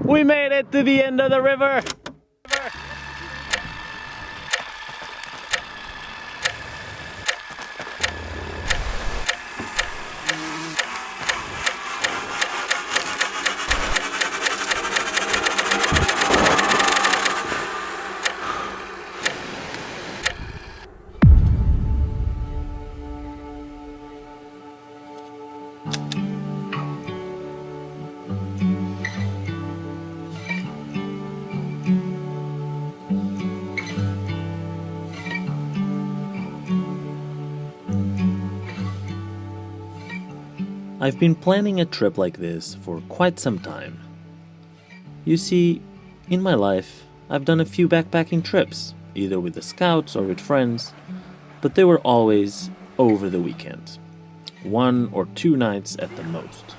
We made it to the end of the river. I've been planning a trip like this for quite some time. You see, in my life, I've done a few backpacking trips, either with the scouts or with friends, but they were always over the weekend, 1 or 2 nights at the most.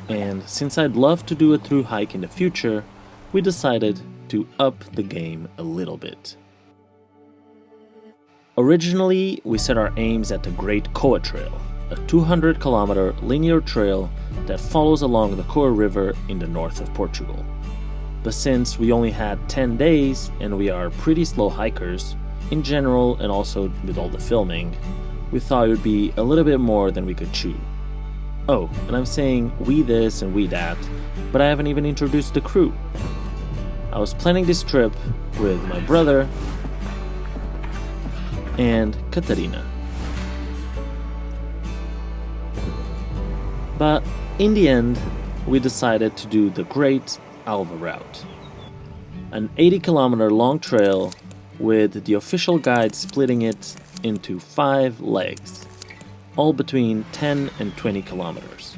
And since I'd love to do a thru hike in the future, we decided to up the game a little bit. Originally, we set our aims at the Great Coa Trail, a 200-kilometer linear trail that follows along the Coa River in the north of Portugal. But since we only had 10 days and we are pretty slow hikers, in general and also with all the filming, we thought it would be a little bit more than we could chew. Oh, and I'm saying we this and we that, but I haven't even introduced the crew. I was planning this trip with my brother and Katarina. But in the end, we decided to do the Great Alva route, an 80-kilometer long trail with the official guide splitting it into 5 legs, all between 10 and 20 kilometers.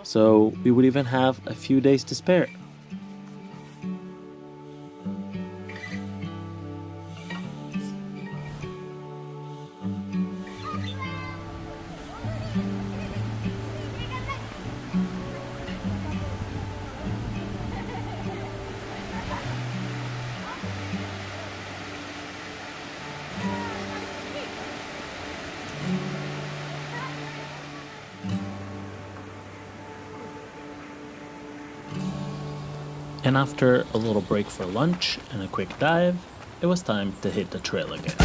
So we would even have a few days to spare. And after a little break for lunch and a quick dive, it was time to hit the trail again.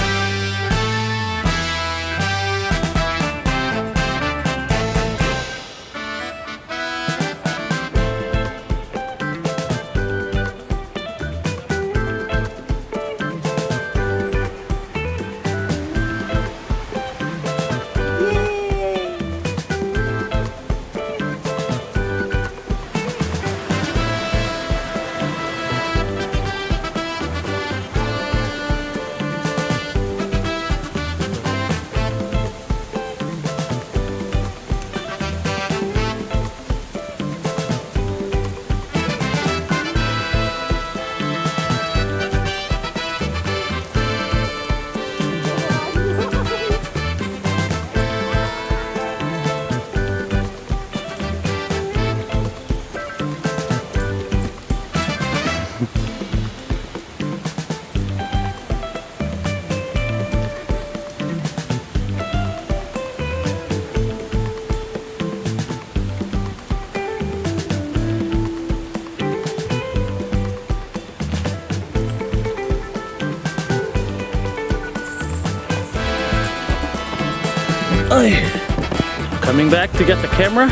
Coming back to get the camera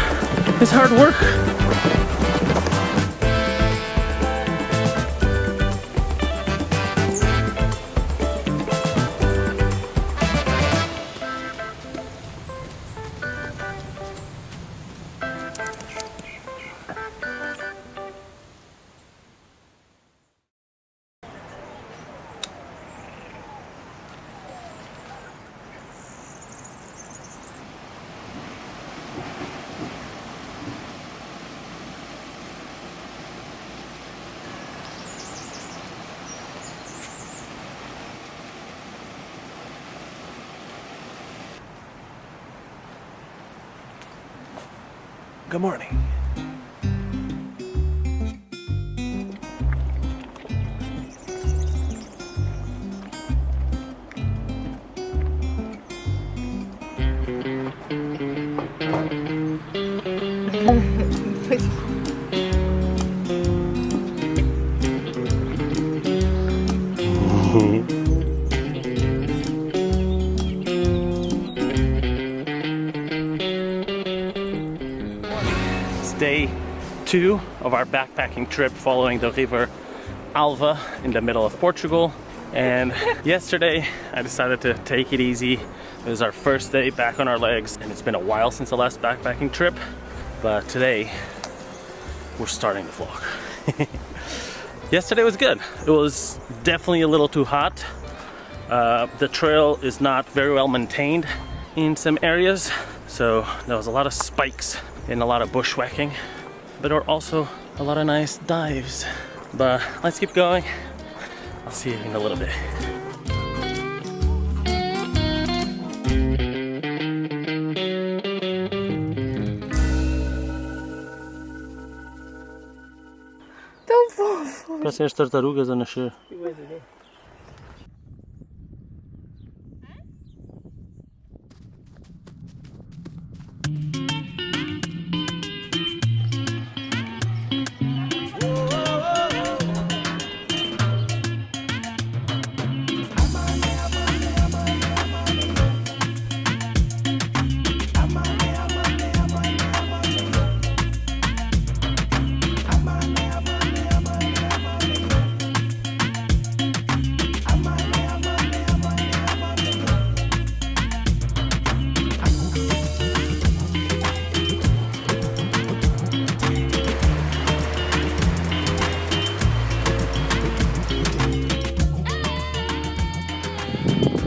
is hard work. Good morning. 2 of our backpacking trip following the river Alva in the middle of Portugal. And yesterday I decided to take it easy. It was our first day back on our legs, and it's been a while since the last backpacking trip, but today we're starting the vlog. Yesterday was good. It was definitely a little too hot. The trail is not very well maintained in some areas, so there was a lot of spikes and a lot of bushwhacking, but there were also a lot of nice dives. But let's keep going. I'll see you in a little bit. Tão fofo! Parecem as tartarugas a nascer.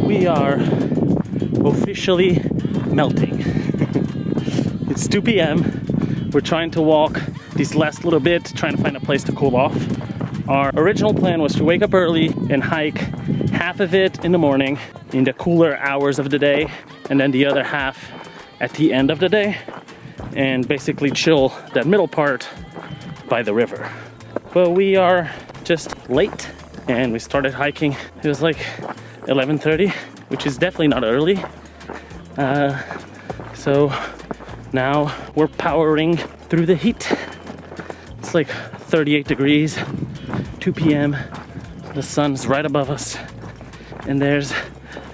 We are officially melting. It's 2 p.m. We're trying to walk this last little bit, trying to find a place to cool off. Our original plan was to wake up early and hike half of it in the morning in the cooler hours of the day, and then the other half at the end of the day, and basically chill that middle part by the river. But we are just late, and we started hiking. It was like 11:30, which is definitely not early. So now we're powering through the heat. It's like 38 degrees, 2 p.m. The sun's right above us, and there's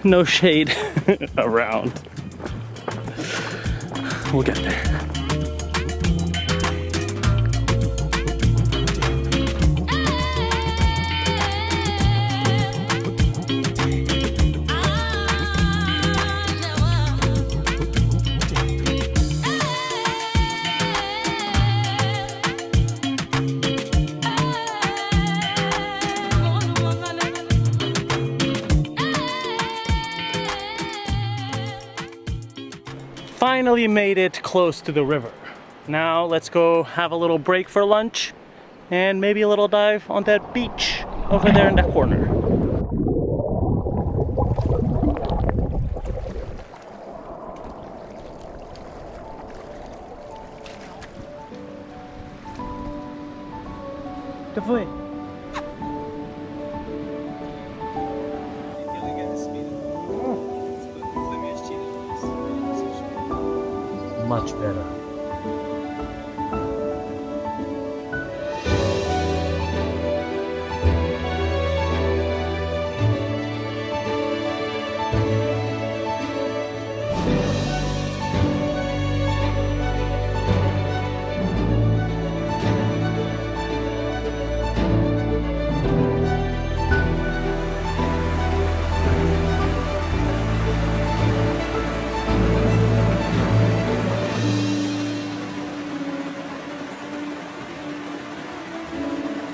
no shade around. We'll get there. Finally made it close to the river. Now let's go have a little break for lunch and maybe a little dive on that beach over there in that corner. Que foi? Much better.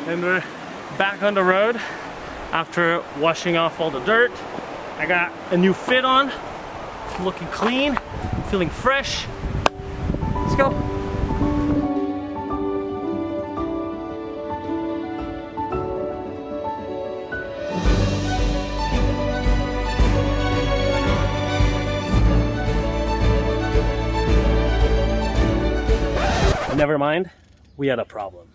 And we're back on the road after washing off all the dirt. I got a new fit on, looking clean, feeling fresh. Let's go. Never mind, we had a problem.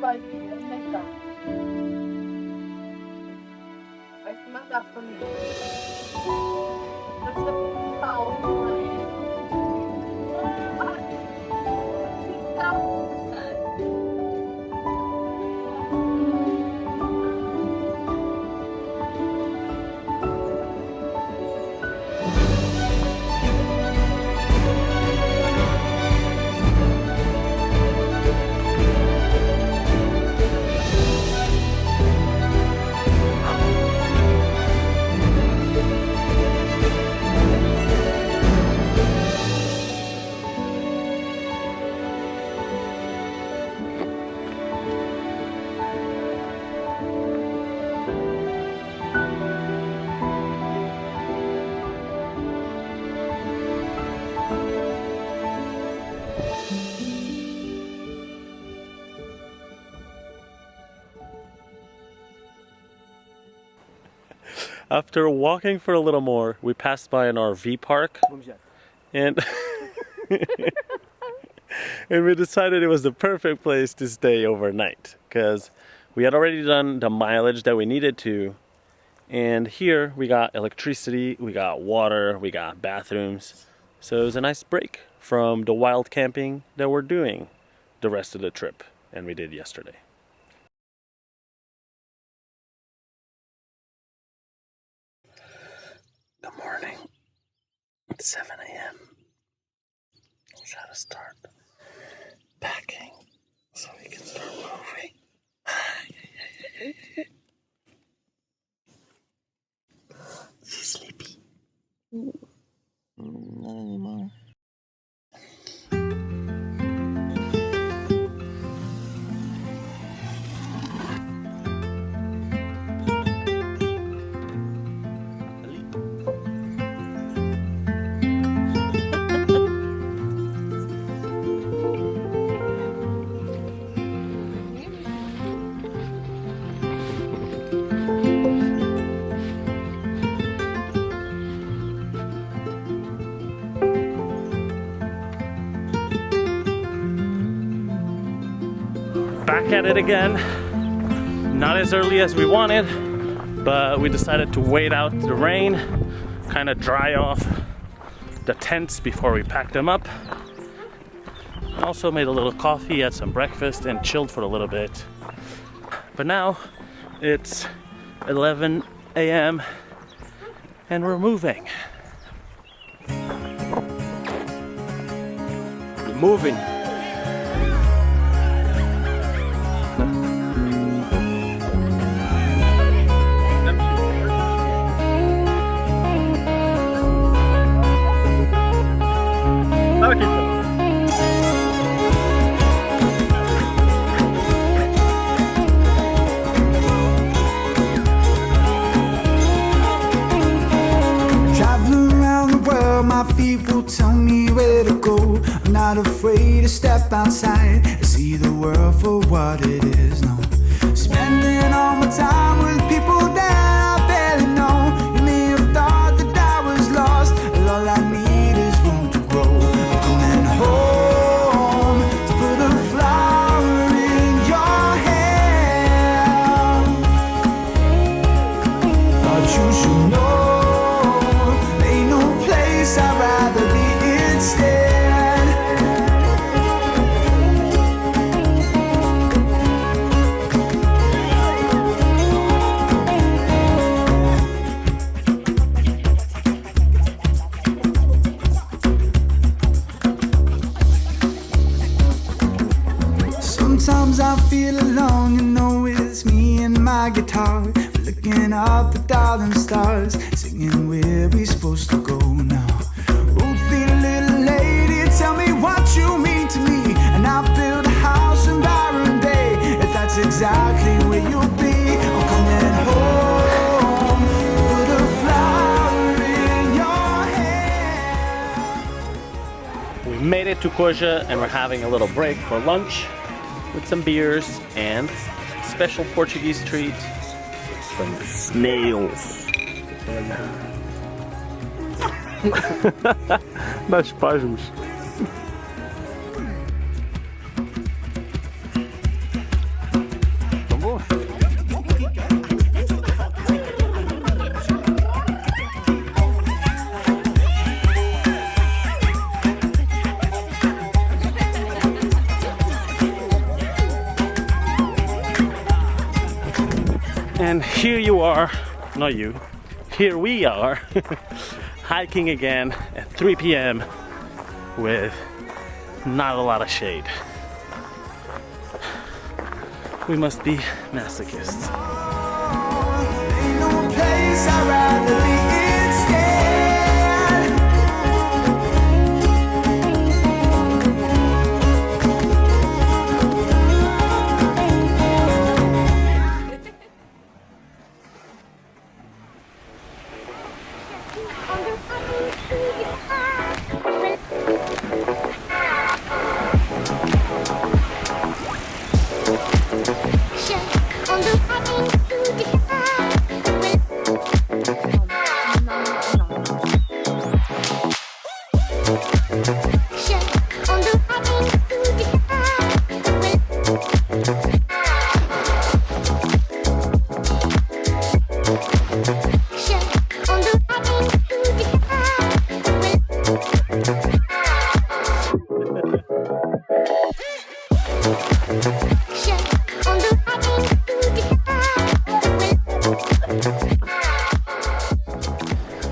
Vai aceitar. Vai se mandar pra mim. After walking for a little more, we passed by an RV park and and we decided it was the perfect place to stay overnight because we had already done the mileage that we needed to, and here we got electricity, we got water, we got bathrooms, so it was a nice break from the wild camping that we're doing the rest of the trip and we did yesterday. Good morning. It's 7 a.m. We'll try to start packing so we can start moving. She's sleepy. Not anymore. Back at it again. Not as early as we wanted, but we decided to wait out the rain, kind of dry off the tents before we packed them up. Also made a little coffee, had some breakfast, and chilled for a little bit. But now it's 11 a.m. and we're moving. We're moving. My feet will tell me where to go. I'm not afraid to step outside and see the world for what it is. No, spending all my time with people that I barely know. You may have thought that I was lost, and all I need is room to grow. I'm coming home to put a flower in your hair. Thought you should know. I'd rather be instead. Sometimes I feel alone, you know it's me and my guitar. Looking up at darling stars, singing where we supposed to go now. Ruthie, little lady, tell me what you mean to me. And I'll build a house in Byron Bay, if that's exactly where you'll be. I'm coming home, put a flower in your hair. We made it to Coja and we're having a little break for lunch with some beers and special Portuguese treat, some snails. Das páginas. Tão boa. And here you are, not you, here we are, hiking again at 3 p.m. with not a lot of shade. We must be masochists. Ain't no place I'd rather be instead.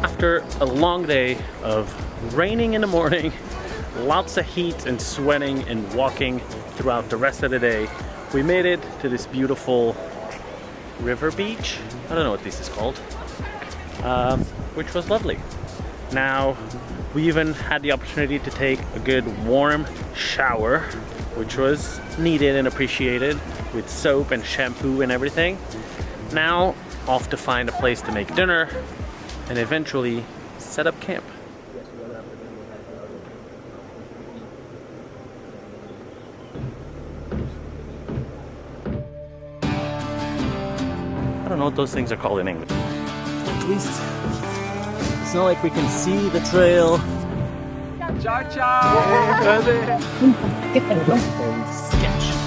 After a long day of raining in the morning, lots of heat and sweating and walking throughout the rest of the day, we made it to this beautiful river beach. I don't know what this is called, which was lovely. Now, we even had the opportunity to take a good warm shower, which was needed and appreciated, with soap and shampoo and everything. Now, off to find a place to make dinner and eventually set up camp. I don't know what those things are called in English. At least it's not like we can see the trail. Ciao ciao! Sketch.